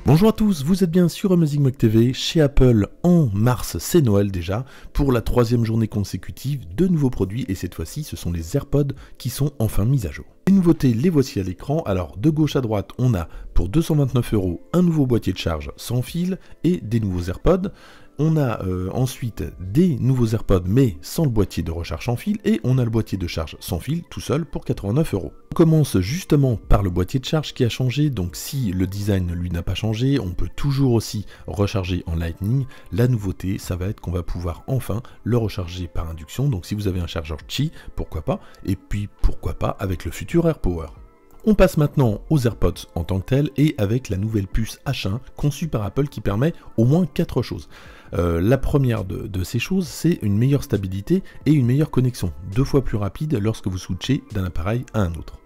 Bonjour à tous, vous êtes bien sur Amazing Mac TV, chez Apple en mars, c'est Noël déjà, pour la troisième journée consécutive, de nouveaux produits et cette fois-ci ce sont les AirPods qui sont enfin mis à jour. Les nouveautés, les voici à l'écran. Alors de gauche à droite, on a pour 229 € un nouveau boîtier de charge sans fil et des nouveaux AirPods. On a ensuite des nouveaux AirPods mais sans le boîtier de recharge sans fil et on a le boîtier de charge sans fil tout seul pour 89 €. On commence justement par le boîtier de charge qui a changé, donc si le design lui n'a pas changé, on peut toujours aussi recharger en Lightning. La nouveauté, ça va être qu'on va pouvoir enfin le recharger par induction, donc si vous avez un chargeur Qi, pourquoi pas, et puis pourquoi pas avec le futur AirPower. On passe maintenant aux AirPods en tant que tels et avec la nouvelle puce H1 conçue par Apple qui permet au moins 4 choses. La première de ces choses, c'est une meilleure stabilité et une meilleure connexion, 2 fois plus rapide lorsque vous switchez d'un appareil à un autre.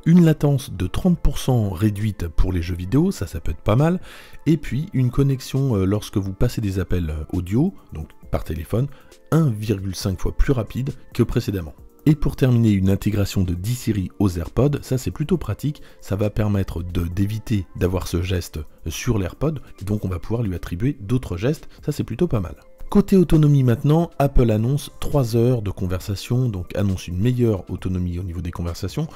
Une latence de 30% réduite pour les jeux vidéo, ça peut être pas mal, et puis une connexion lorsque vous passez des appels audio, donc par téléphone, 1,5 fois plus rapide que précédemment. Et pour terminer, une intégration de 10 Siri aux AirPods, ça c'est plutôt pratique, ça va permettre d'éviter d'avoir ce geste sur l'AirPod, donc on va pouvoir lui attribuer d'autres gestes, ça c'est plutôt pas mal. Côté autonomie maintenant, Apple annonce 3 heures de conversation, donc annonce une meilleure autonomie au niveau des conversations.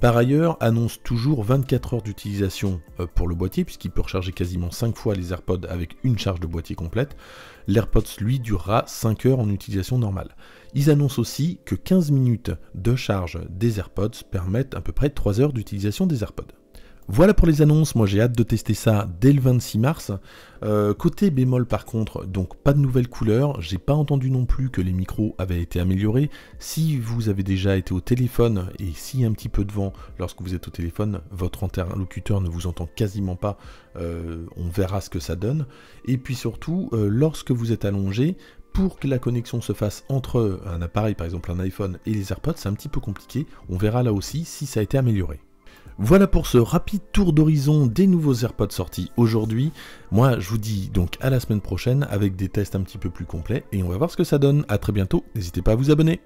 Par ailleurs, annonce toujours 24 heures d'utilisation pour le boîtier, puisqu'il peut recharger quasiment 5 fois les AirPods avec une charge de boîtier complète. L'AirPods, lui, durera 5 heures en utilisation normale. Ils annoncent aussi que 15 minutes de charge des AirPods permettent à peu près 3 heures d'utilisation des AirPods. Voilà pour les annonces, moi j'ai hâte de tester ça dès le 26 mars. Côté bémol par contre, donc pas de nouvelles couleurs, j'ai pas entendu non plus que les micros avaient été améliorés. Si vous avez déjà été au téléphone et s'il y a un petit peu de vent lorsque vous êtes au téléphone, votre interlocuteur ne vous entend quasiment pas, on verra ce que ça donne. Et puis surtout, lorsque vous êtes allongé, pour que la connexion se fasse entre un appareil, par exemple un iPhone et les AirPods, c'est un petit peu compliqué, on verra là aussi si ça a été amélioré. Voilà pour ce rapide tour d'horizon des nouveaux AirPods sortis aujourd'hui. Moi, je vous dis donc à la semaine prochaine avec des tests un petit peu plus complets et on va voir ce que ça donne. A très bientôt, n'hésitez pas à vous abonner.